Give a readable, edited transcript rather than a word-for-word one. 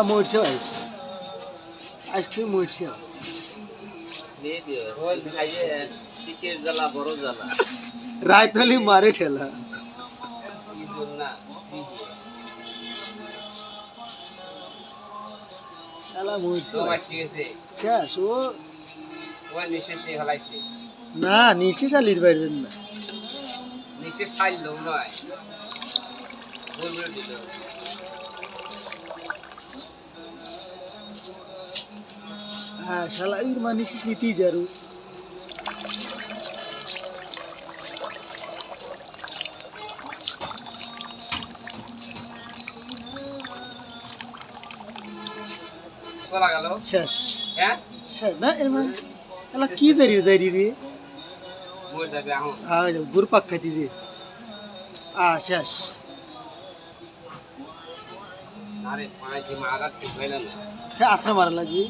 মরছে আইস আইস তুই মরছে রায়তলি মারে ঠেলা খেলা মরছে শেষ ও না নিচে চালিয়ে পারবেন না হ্যাঁ শালা এর মানে শেষ নিতেই যারু শেষ শেষ না এর মানে এলা কি যারি রে গুড় পাক খাইতে যে শেষ আশ্রা মারা লাগবে